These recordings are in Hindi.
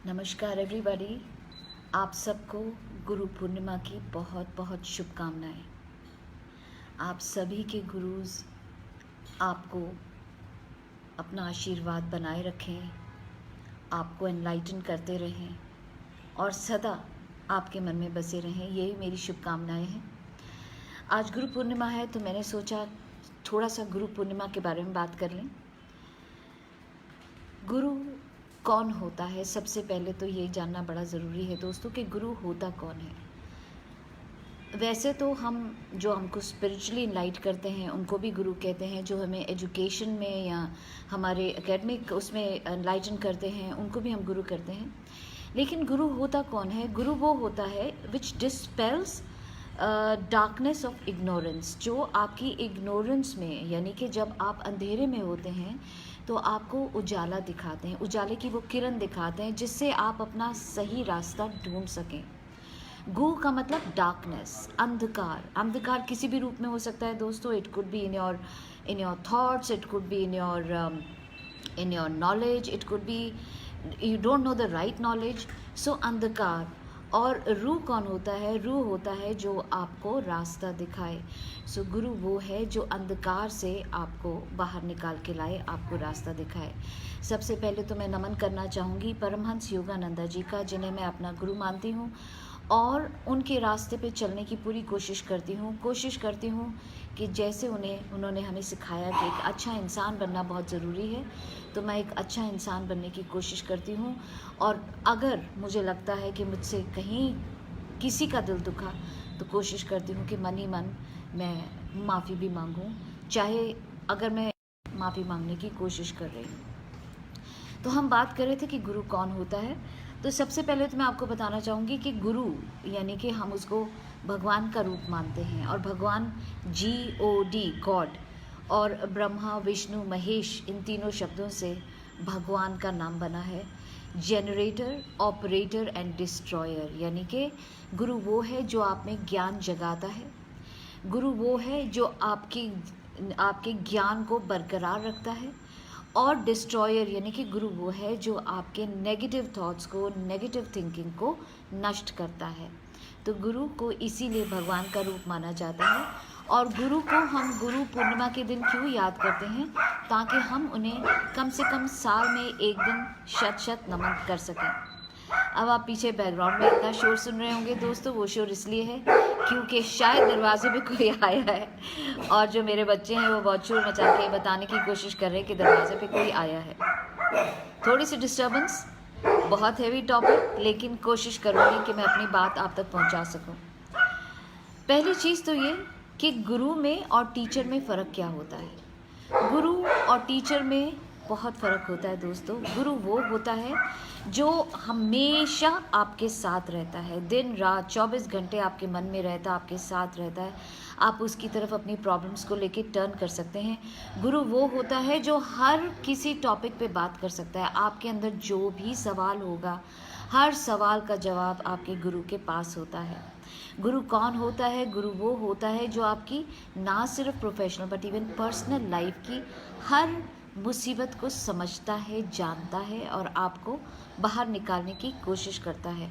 नमस्कार एवरीबॉडी। आप सबको गुरु पूर्णिमा की बहुत बहुत शुभकामनाएं। आप सभी के गुरुज आपको अपना आशीर्वाद बनाए रखें, आपको एनलाइटन करते रहें और सदा आपके मन में बसे रहें, यही मेरी शुभकामनाएं हैं। आज गुरु पूर्णिमा है तो मैंने सोचा थोड़ा सा गुरु पूर्णिमा के बारे में बात कर लें। गुरु कौन होता है, सबसे पहले तो ये जानना बड़ा ज़रूरी है दोस्तों कि गुरु होता कौन है। वैसे तो हमको स्पिरिचुअली इनलाइट करते हैं उनको भी गुरु कहते हैं, जो हमें एजुकेशन में या हमारे एकेडमिक उसमें इनलाइटन करते हैं उनको भी हम गुरु करते हैं। लेकिन गुरु होता कौन है? गुरु वो होता है विच डिस्पेल्स डार्कनेस ऑफ इग्नोरेंस, जो आपकी इग्नोरेंस में, यानी कि जब आप अंधेरे में होते हैं तो आपको उजाला दिखाते हैं, उजाले की वो किरण दिखाते हैं जिससे आप अपना सही रास्ता ढूंढ सकें। गु का मतलब डार्कनेस, अंधकार। अंधकार किसी भी रूप में हो सकता है दोस्तों। It could be in your thoughts, it could be in your knowledge, it could be you don't know the right knowledge. So अंधकार। और रूह कौन होता है? रूह होता है जो आपको रास्ता दिखाए। सो गुरु वो है जो अंधकार से आपको बाहर निकाल के लाए, आपको रास्ता दिखाए। सबसे पहले तो मैं नमन करना चाहूँगी परमहंस योगानंदा जी का, जिन्हें मैं अपना गुरु मानती हूँ और उनके रास्ते पे चलने की पूरी कोशिश करती हूँ कि जैसे उन्होंने हमें सिखाया कि एक अच्छा इंसान बनना बहुत ज़रूरी है, तो मैं एक अच्छा इंसान बनने की कोशिश करती हूँ। और अगर मुझे लगता है कि मुझसे कहीं किसी का दिल दुखा, तो कोशिश करती हूँ कि मन ही मन मैं माफ़ी भी मांगूँ, चाहे अगर मैं माफ़ी मांगने की कोशिश कर रही हूँ। तो हम बात कर रहे थे कि गुरु कौन होता है। तो सबसे पहले तो मैं आपको बताना चाहूँगी कि गुरु यानी कि हम उसको भगवान का रूप मानते हैं, और भगवान GOD गॉड और ब्रह्मा विष्णु महेश, इन तीनों शब्दों से भगवान का नाम बना है। जनरेटर, ऑपरेटर एंड डिस्ट्रॉयर, यानी कि गुरु वो है जो आप में ज्ञान जगाता है। गुरु वो है जो आपके ज्ञान को बरकरार रखता है। और डिस्ट्रॉयर यानी कि गुरु वो है जो आपके नेगेटिव थॉट्स को, नेगेटिव थिंकिंग को नष्ट करता है। तो गुरु को इसीलिए भगवान का रूप माना जाता है। और गुरु को हम गुरु पूर्णिमा के दिन क्यों याद करते हैं? ताकि हम उन्हें कम से कम साल में एक दिन शत नमन कर सकें। अब आप पीछे बैकग्राउंड में इतना शोर सुन रहे होंगे दोस्तों, वो शोर इसलिए है क्योंकि शायद दरवाजे पे कोई आया है, और जो मेरे बच्चे हैं वो बहुत शोर मचा के बताने की कोशिश कर रहे हैं कि दरवाजे पे कोई आया है। थोड़ी सी डिस्टर्बेंस, बहुत हैवी टॉपिक, लेकिन कोशिश करूँगी कि मैं अपनी बात आप तक पहुँचा सकूँ। पहली चीज़ तो ये कि गुरु में और टीचर में फ़र्क क्या होता है। गुरु और टीचर में बहुत फ़र्क होता है दोस्तों। गुरु वो होता है जो हमेशा आपके साथ रहता है, दिन रात 24 घंटे आपके मन में रहता है, आपके साथ रहता है। आप उसकी तरफ अपनी प्रॉब्लम्स को लेके टर्न कर सकते हैं। गुरु वो होता है जो हर किसी टॉपिक पे बात कर सकता है। आपके अंदर जो भी सवाल होगा, हर सवाल का जवाब आपके गुरु के पास होता है। गुरु कौन होता है? गुरु वो होता है जो आपकी ना सिर्फ professional but even personal life की हर मुसीबत को समझता है, जानता है और आपको बाहर निकालने की कोशिश करता है।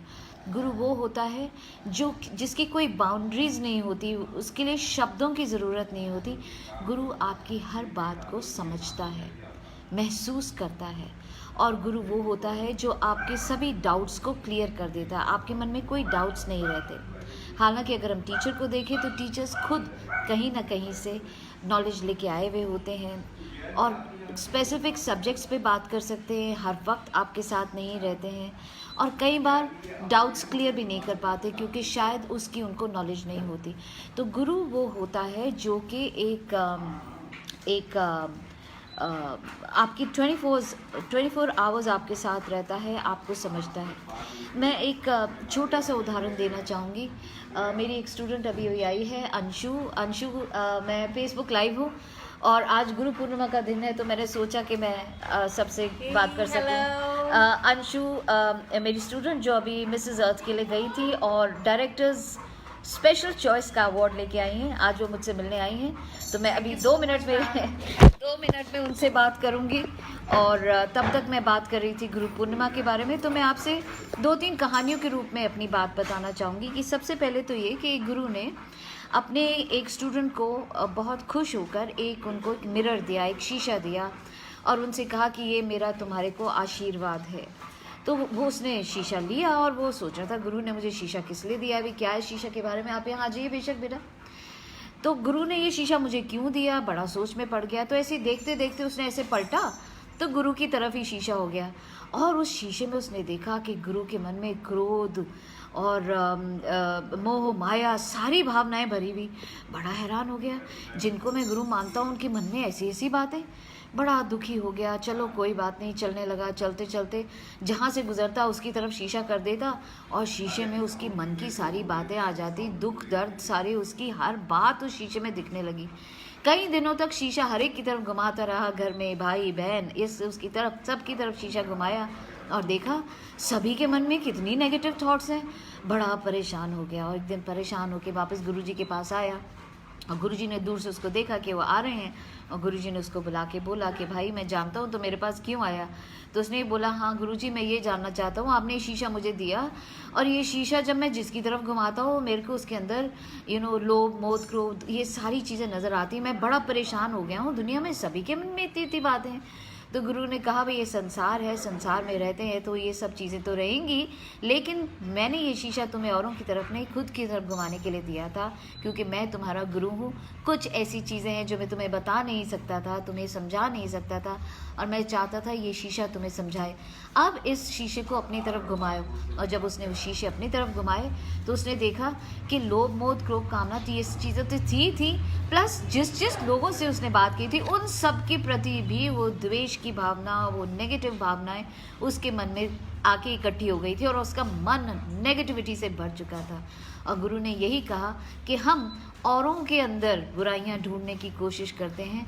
गुरु वो होता है जिसकी कोई बाउंड्रीज़ नहीं होती, उसके लिए शब्दों की ज़रूरत नहीं होती। गुरु आपकी हर बात को समझता है, महसूस करता है। और गुरु वो होता है जो आपके सभी डाउट्स को क्लियर कर देता है। आपके मन में कोई डाउट्स नहीं रहते। हालांकि अगर हम टीचर को देखें तो टीचर्स खुद कहीं ना कहीं से नॉलेज लेके आए हुए होते हैं और स्पेसिफिक सब्जेक्ट्स पे बात कर सकते हैं, हर वक्त आपके साथ नहीं रहते हैं और कई बार डाउट्स क्लियर भी नहीं कर पाते क्योंकि शायद उसकी उनको नॉलेज नहीं होती। तो गुरु वो होता है जो कि एक आपकी 24 आवर्स आपके साथ रहता है, आपको समझता है। मैं एक छोटा सा उदाहरण देना चाहूँगी। मेरी एक स्टूडेंट अभी आई है, अंशु। मैं फेसबुक लाइव हूँ और आज गुरु पूर्णिमा का दिन है, तो मैंने सोचा कि मैं सबसे बात कर सकूँ। अंशु मेरी स्टूडेंट जो अभी मिसेस अर्थ के लिए गई थी और डायरेक्टर्स स्पेशल चॉइस का अवार्ड लेके आई हैं। आज वो मुझसे मिलने आई हैं, तो मैं अभी 2 मिनट में 2 मिनट में उनसे बात करूंगी। और तब तक मैं बात कर रही थी गुरु पूर्णिमा के बारे में। तो मैं आपसे 2-3 कहानियों के रूप में अपनी बात बताना चाहूँगी कि सबसे पहले तो ये कि गुरु ने अपने एक स्टूडेंट को बहुत खुश होकर उनको एक मिरर दिया, एक शीशा दिया और उनसे कहा कि ये मेरा तुम्हारे को आशीर्वाद है। तो वो उसने शीशा लिया और वो सोच रहा था गुरु ने मुझे शीशा किस लिए दिया, अभी क्या है शीशा के बारे में, आप यहाँ आ जाइए बेशक बेटा। तो गुरु ने ये शीशा मुझे क्यों दिया, बड़ा सोच में पड़ गया। तो ऐसे देखते देखते उसने ऐसे पलटा तो गुरु की तरफ ही शीशा हो गया और उस शीशे में उसने देखा कि गुरु के मन में क्रोध और मोह माया सारी भावनाएं भरी हुई। बड़ा हैरान हो गया, जिनको मैं गुरु मानता हूँ उनके मन में ऐसी ऐसी बातें। बड़ा दुखी हो गया। चलो कोई बात नहीं, चलने लगा। चलते चलते जहाँ से गुजरता उसकी तरफ शीशा कर देता और शीशे में उसकी मन की सारी बातें आ जाती, दुख दर्द सारी उसकी हर बात उस शीशे में दिखने लगी। कई दिनों तक शीशा हर एक की तरफ घुमाता रहा, घर में भाई बहन इस उसकी तरफ सबकी तरफ शीशा घुमाया और देखा सभी के मन में कितनी नेगेटिव थॉट्स हैं। बड़ा परेशान हो गया और एक दिन परेशान होकर वापस गुरुजी के पास आया और गुरुजी ने दूर से उसको देखा कि वो आ रहे हैं और गुरुजी ने उसको बुला के बोला कि भाई मैं जानता हूँ तो मेरे पास क्यों आया। तो उसने बोला हाँ गुरुजी मैं ये जानना चाहता हूँ, आपने ये शीशा मुझे दिया और ये शीशा जब मैं जिसकी तरफ घुमाता हूँ मेरे को उसके अंदर लोभ मोह क्रोध ये सारी चीज़ें नज़र आती हैं। मैं बड़ा परेशान हो गया हूँ, दुनिया में सभी के मन में इतनी इतनी बातें हैं। तो गुरु ने कहा भाई ये संसार है, संसार में रहते हैं तो ये सब चीज़ें तो रहेंगी, लेकिन मैंने ये शीशा तुम्हें औरों की तरफ नहीं खुद की तरफ घुमाने के लिए दिया था, क्योंकि मैं तुम्हारा गुरु हूँ। कुछ ऐसी चीज़ें हैं जो मैं तुम्हें बता नहीं सकता था, तुम्हें समझा नहीं सकता था और मैं चाहता था ये शीशा तुम्हें समझाए। अब इस शीशे को अपनी तरफ घुमाओ। और जब उसने वो शीशे अपनी तरफ घुमाए तो उसने देखा कि लोभ मोह क्रोध कामना थी, ये चीज़ें तो थी प्लस जिस लोगों से उसने बात की थी उन सब के प्रति भी वो द्वेष की भावना, वो नेगेटिव भावनाएं उसके मन में आके इकट्ठी हो गई थी और उसका मन नेगेटिविटी से भर चुका था। और गुरु ने यही कहा कि हम औरों के अंदर बुराइयां ढूंढने की कोशिश करते हैं,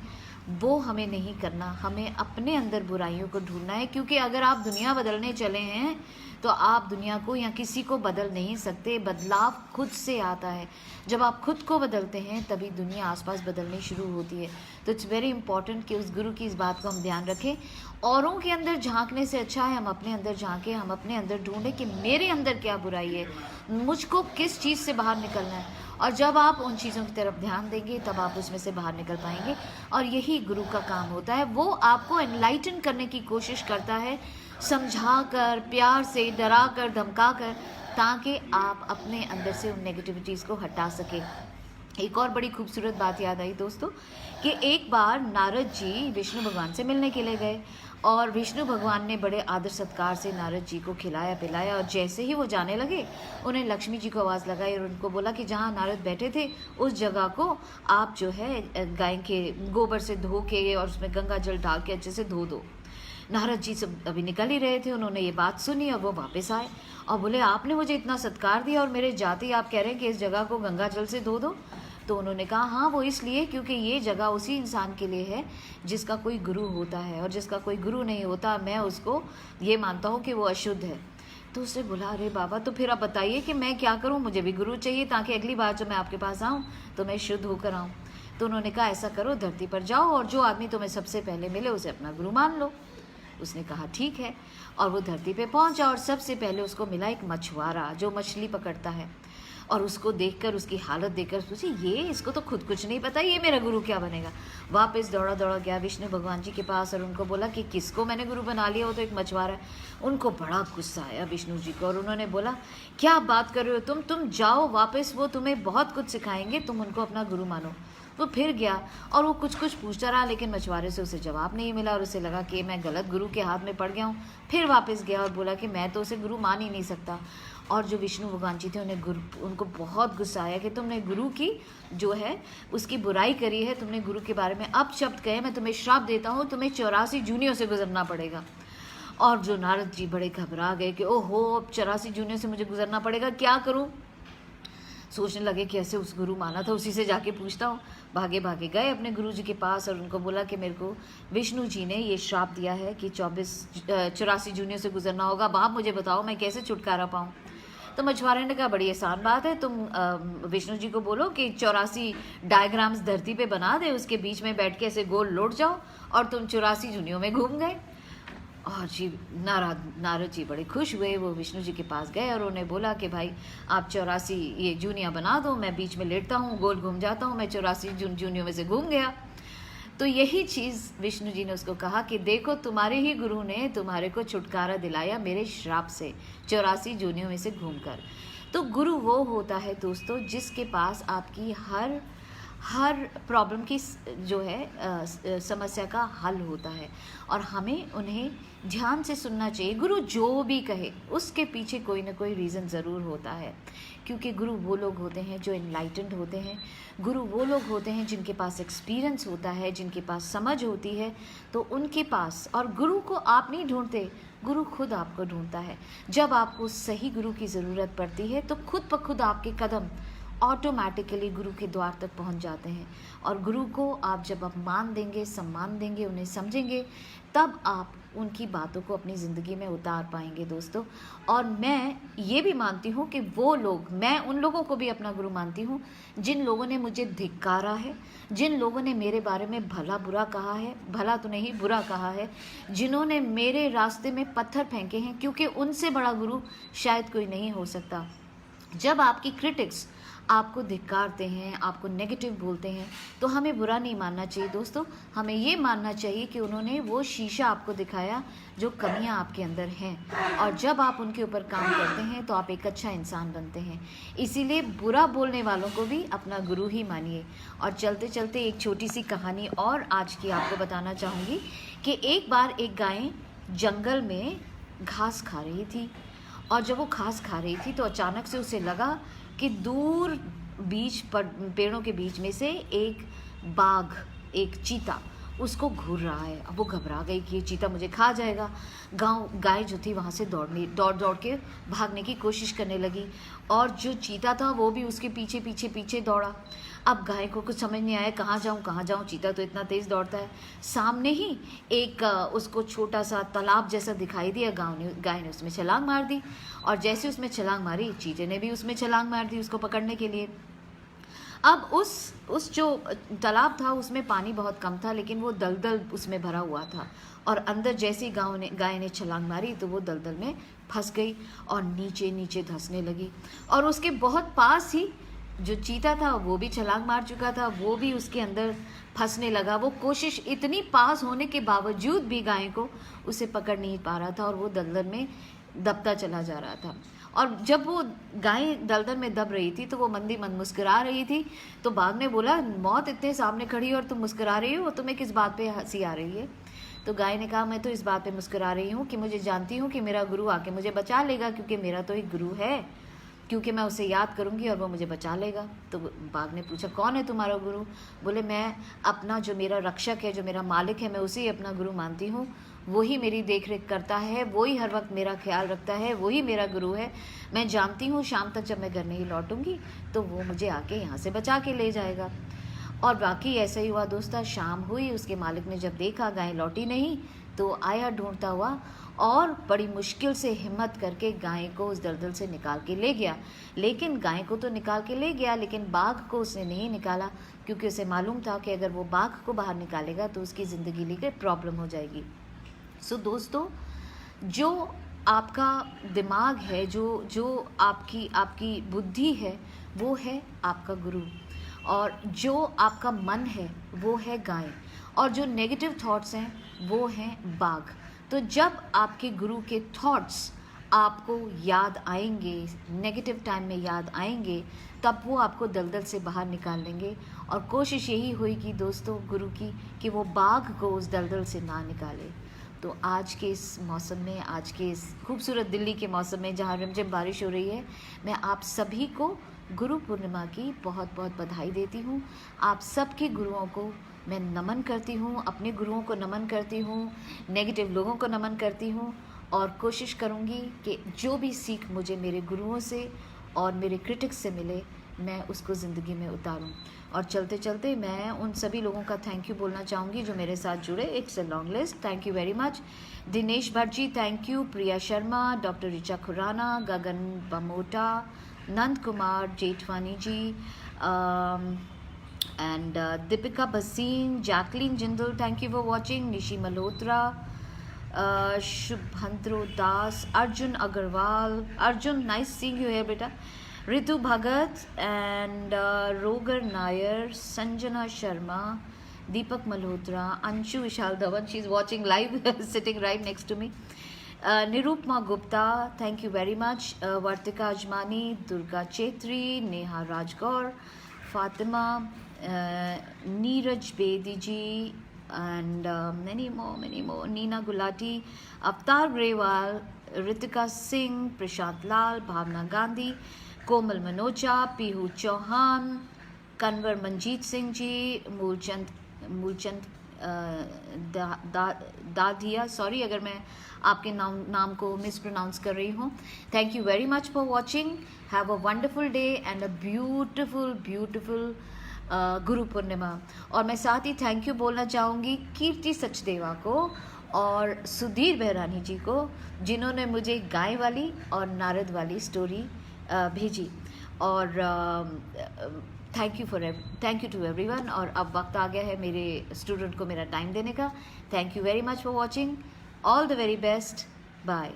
वो हमें नहीं करना, हमें अपने अंदर बुराइयों को ढूंढना है। क्योंकि अगर आप दुनिया बदलने चले हैं तो आप दुनिया को या किसी को बदल नहीं सकते, बदलाव खुद से आता है। जब आप खुद को बदलते हैं तभी दुनिया आसपास बदलनी शुरू होती है। तो इट्स वेरी इंपॉर्टेंट कि उस गुरु की इस बात को हम ध्यान रखें। औरों के अंदर झांकने से अच्छा है हम अपने अंदर झांकें, हम अपने अंदर ढूंढें कि मेरे अंदर क्या बुराई है, मुझको किस चीज़ से बाहर निकलना है। और जब आप उन चीज़ों की तरफ ध्यान देंगे तब आप उसमें से बाहर निकल पाएंगे। और यही गुरु का काम होता है, वो आपको एनलाइटन करने की कोशिश करता है, समझा कर, प्यार से, डरा कर, धमका कर, ताकि आप अपने अंदर से उन नेगेटिविटीज़ को हटा सकें। एक और बड़ी खूबसूरत बात याद आई दोस्तों कि एक बार नारद जी विष्णु भगवान से मिलने के लिए गए और विष्णु भगवान ने बड़े आदर सत्कार से नारद जी को खिलाया पिलाया और जैसे ही वो जाने लगे उन्हें लक्ष्मी जी को आवाज़ लगाई और उनको बोला कि जहाँ नारद बैठे थे उस जगह को आप जो है गाय के गोबर से धो के और उसमें गंगा जल डाल के अच्छे से धो दो। नारद जी सब अभी निकल ही रहे थे, उन्होंने ये बात सुनी और वो वापस आए और बोले आपने मुझे इतना सत्कार दिया और मेरे जाते ही आप कह रहे हैं कि इस जगह को गंगा जल से धो दो। तो उन्होंने कहा हाँ वो इसलिए क्योंकि ये जगह उसी इंसान के लिए है जिसका कोई गुरु होता है, और जिसका कोई गुरु नहीं होता मैं उसको ये मानता हूँ कि वो अशुद्ध है। तो उसने बोला अरे बाबा तो फिर आप बताइए कि मैं क्या करूँ, मुझे भी गुरु चाहिए ताकि अगली बार जब मैं आपके पास आऊँ तो मैं शुद्ध होकर आऊँ। तो उन्होंने कहा ऐसा करो धरती पर जाओ और जो आदमी तुम्हें सबसे पहले मिले उसे अपना गुरु मान लो। उसने कहा ठीक है, और वो धरती पे पहुंचा और सबसे पहले उसको मिला एक मछुआरा जो मछली पकड़ता है। और उसको देखकर, उसकी हालत देखकर सोचे ये इसको तो खुद कुछ नहीं पता, ये मेरा गुरु क्या बनेगा। वापस दौड़ा दौड़ा गया विष्णु भगवान जी के पास और उनको बोला कि किसको मैंने गुरु बना लिया, वो तो एक मछुआरा है। उनको बड़ा गुस्सा आया विष्णु जी को और उन्होंने बोला क्या बात कर रहे हो तुम जाओ वापस, वो तुम्हें बहुत कुछ सिखाएंगे, तुम उनको अपना गुरु मानो। वो फिर गया और वो कुछ पूछता रहा लेकिन मछुआरे से उसे जवाब नहीं मिला और उसे लगा कि मैं गलत गुरु के हाथ में पड़ गया हूँ। फिर वापस गया और बोला कि मैं तो उसे गुरु मान ही नहीं सकता। और जो विष्णु भगवान जी थे उनको बहुत गुस्सा आया कि तुमने गुरु की जो है उसकी बुराई करी है, तुमने गुरु के बारे में अपशब्द कहे, मैं तुम्हें श्राप देता हूँ, तुम्हें 84 जूनियों से गुजरना पड़ेगा। और जो नारद जी बड़े घबरा गए कि ओहो अब 84 जूनियों से मुझे गुजरना पड़ेगा, क्या करूँ। सोचने लगे कि ऐसे उस गुरु माना था उसी से जाके पूछता हूँ। भागे भागे गए अपने गुरु जी के पास और उनको बोला कि मेरे को विष्णु जी ने ये श्राप दिया है कि 84 जूनियों से गुजरना होगा, अब आप मुझे बताओ मैं कैसे छुटकारा पाऊँ। तो मछुआरे ने कहा बड़ी आसान बात है, तुम विष्णु जी को बोलो कि 84 डायग्राम्स धरती पे बना दे, उसके बीच में बैठ के ऐसे गोल लौट जाओ और तुम 84 जूनियों में घूम गए। और जी नारद जी बड़े खुश हुए, वो विष्णु जी के पास गए और उन्हें बोला कि भाई आप 84 ये जूनियाँ बना दो, मैं बीच में लेटता हूँ, गोल घूम जाता हूँ, मैं 84 जूनियों में से घूम गया। तो यही चीज़ विष्णु जी ने उसको कहा कि देखो तुम्हारे ही गुरु ने तुम्हारे को छुटकारा दिलाया मेरे श्राप से 84 जूनियों में से घूमकर। तो गुरु वो होता है दोस्तों जिसके पास आपकी हर प्रॉब्लम की जो है समस्या का हल होता है, और हमें उन्हें ध्यान से सुनना चाहिए। गुरु जो भी कहे उसके पीछे कोई ना कोई रीज़न ज़रूर होता है, क्योंकि गुरु वो लोग होते हैं जो इनलाइटेंड होते हैं। गुरु वो लोग होते हैं जिनके पास एक्सपीरियंस होता है, जिनके पास समझ होती है, तो उनके पास। और गुरु को आप नहीं ढूंढते, गुरु खुद आपको ढूंढता है। जब आपको सही गुरु की ज़रूरत पड़ती है तो खुद ब खुद आपके कदम ऑटोमेटिकली गुरु के द्वार तक पहुंच जाते हैं। और गुरु को आप जब मान देंगे, सम्मान देंगे, उन्हें समझेंगे, तब आप उनकी बातों को अपनी ज़िंदगी में उतार पाएंगे दोस्तों। और मैं ये भी मानती हूँ कि वो लोग, मैं उन लोगों को भी अपना गुरु मानती हूँ जिन लोगों ने मुझे धिक्कारा है, जिन लोगों ने मेरे बारे में भला बुरा कहा है, भला तो नहीं बुरा कहा है, जिन्होंने मेरे रास्ते में पत्थर फेंके हैं, क्योंकि उनसे बड़ा गुरु शायद कोई नहीं हो सकता। जब आपकी क्रिटिक्स आपको धिक्कारते हैं, आपको नेगेटिव बोलते हैं, तो हमें बुरा नहीं मानना चाहिए दोस्तों। हमें ये मानना चाहिए कि उन्होंने वो शीशा आपको दिखाया जो कमियां आपके अंदर हैं, और जब आप उनके ऊपर काम करते हैं तो आप एक अच्छा इंसान बनते हैं। इसीलिए बुरा बोलने वालों को भी अपना गुरु ही मानिए। और चलते चलते एक छोटी सी कहानी और आज की आपको बताना चाहूँगी कि एक बार एक गाय जंगल में घास खा रही थी, और जब वो घास खा रही थी तो अचानक से उसे लगा कि दूर पेड़ों के बीच में से एक बाघ, एक चीता उसको घूर रहा है। अब वो घबरा गई कि ये चीता मुझे खा जाएगा। गाय जो थी वहाँ से दौड़ के भागने की कोशिश करने लगी, और जो चीता था वो भी उसके पीछे पीछे पीछे दौड़ा। अब गाय को कुछ समझ नहीं आया, कहाँ जाऊँ, चीता तो इतना तेज़ दौड़ता है। सामने ही एक उसको छोटा सा तालाब जैसा दिखाई दिया। गाय ने उसमें छलांग मार दी, और जैसे उसमें छलांग मारी, चीते ने भी उसमें छलांग मार दी उसको पकड़ने के लिए। अब उस जो तालाब था उसमें पानी बहुत कम था, लेकिन वो दलदल उसमें भरा हुआ था, और अंदर जैसे ही गाय ने छलांग मारी तो वो दलदल में फंस गई और नीचे नीचे धंसने लगी। और उसके बहुत पास ही जो चीता था वो भी छलांग मार चुका था, वो भी उसके अंदर फंसने लगा। वो कोशिश इतनी पास होने के बावजूद भी गाय को उसे पकड़ नहीं पा रहा था, और वो दलदल में दबता चला जा रहा था। और जब वो गाय दलदल में दब रही थी तो वो मंदी मंद मुस्कुरा रही थी। तो बाघ ने बोला, मौत इतने सामने खड़ी है और तुम मुस्कुरा रही हो, तुम्हें किस बात पे हंसी आ रही है? तो गाय ने कहा, मैं तो इस बात पे मुस्कुरा रही हूँ कि मुझे जानती हूँ कि मेरा गुरु आके मुझे बचा लेगा, क्योंकि मेरा तो एक गुरु है, क्योंकि मैं उसे याद करूँगी और वो मुझे बचा लेगा। तो बाघ ने पूछा, कौन है तुम्हारा गुरु? बोले, मैं अपना जो मेरा रक्षक है, जो मेरा मालिक है, मैं उसे ही अपना गुरु मानती हूँ। वही मेरी देख रेख करता है, वही हर वक्त मेरा ख्याल रखता है, वही मेरा गुरु है। मैं जानती हूँ शाम तक जब मैं घर नहीं लौटूंगी तो वो मुझे आके यहाँ से बचा के ले जाएगा। और बाकी ऐसा ही हुआ दोस्तों। शाम हुई, उसके मालिक ने जब देखा गाय लौटी नहीं तो आया ढूंढता हुआ, और बड़ी मुश्किल से हिम्मत करके गाय को उस दलदल से निकाल के ले गया। लेकिन गाय को तो निकाल के ले गया, लेकिन बाघ को उसने नहीं निकाला, क्योंकि उसे मालूम था कि अगर वो बाघ को बाहर निकालेगा तो उसकी ज़िंदगी लेकर प्रॉब्लम हो जाएगी। सो दोस्तों, जो आपका दिमाग है, जो आपकी बुद्धि है, वो है आपका गुरु, और जो आपका मन है वो है गाय, और जो नेगेटिव थॉट्स हैं वो हैं बाघ। तो जब आपके गुरु के थॉट्स आपको याद आएंगे, नेगेटिव टाइम में याद आएंगे, तब वो आपको दलदल से बाहर निकाल लेंगे। और कोशिश यही होगी दोस्तों गुरु की कि वो बाघ को उस दलदल से ना निकाले। तो आज के इस मौसम में, आज के इस खूबसूरत दिल्ली के मौसम में जहाँ रिमझिम बारिश हो रही है, मैं आप सभी को गुरु पूर्णिमा की बहुत बहुत बधाई देती हूँ। आप सबके गुरुओं को मैं नमन करती हूँ, अपने गुरुओं को नमन करती हूँ, नेगेटिव लोगों को नमन करती हूँ, और कोशिश करूँगी कि जो भी सीख मुझे मेरे गुरुओं से और मेरे क्रिटिक्स से मिले, मैं उसको ज़िंदगी में उतारूं। और चलते चलते मैं उन सभी लोगों का थैंक यू बोलना चाहूँगी जो मेरे साथ जुड़े। It's a long list. Thank you very much. Dinesh Bhatt ji thank you, Priya Sharma, doctor Richa Khurana, Gagan Bamota, Nand Kumar Jethwani ji, and Deepika Bhasin, Jacqueline Jindal, thank you for watching, Nishi Malhotra, Shubhandro Das, Arjun Agarwal, Arjun, nice seeing you here beta, Ritu Bhagat, and Roger Nair, Sanjana Sharma, Deepak Malhotra, Anshu Vishal Dhawan, she's watching live, sitting right next to me. Nirupma Gupta, thank you very much. Vartika Ajmani, Durga Chetri, Neha Rajgaur, Fatima, Neeraj Bedi ji, and many more. Neena Gulati, Avtar Grewal, Ritika Singh, Prashant Lal, Bhavna Gandhi, Komal Manocha, Pihu Chauhan, Kanwar Manjeet Singh ji, Moolchand Dadhia, sorry अगर मैं आपके नाम को मिस प्रोनाउंस कर रही हूँ. Thank you very much for watching. Have a wonderful day and a beautiful Guru Purnima. और मैं साथ ही थैंक यू बोलना चाहूँगी कीर्ति सचदेवा को और सुधीर बेहरानी जी को, जिन्होंने मुझे गाय वाली और नारद वाली स्टोरी भेजी. और थैंक यू टू एवरीवन. और अब वक्त आ गया है मेरे स्टूडेंट को मेरा टाइम देने का. Thank you very much for watching. All the very best. Bye.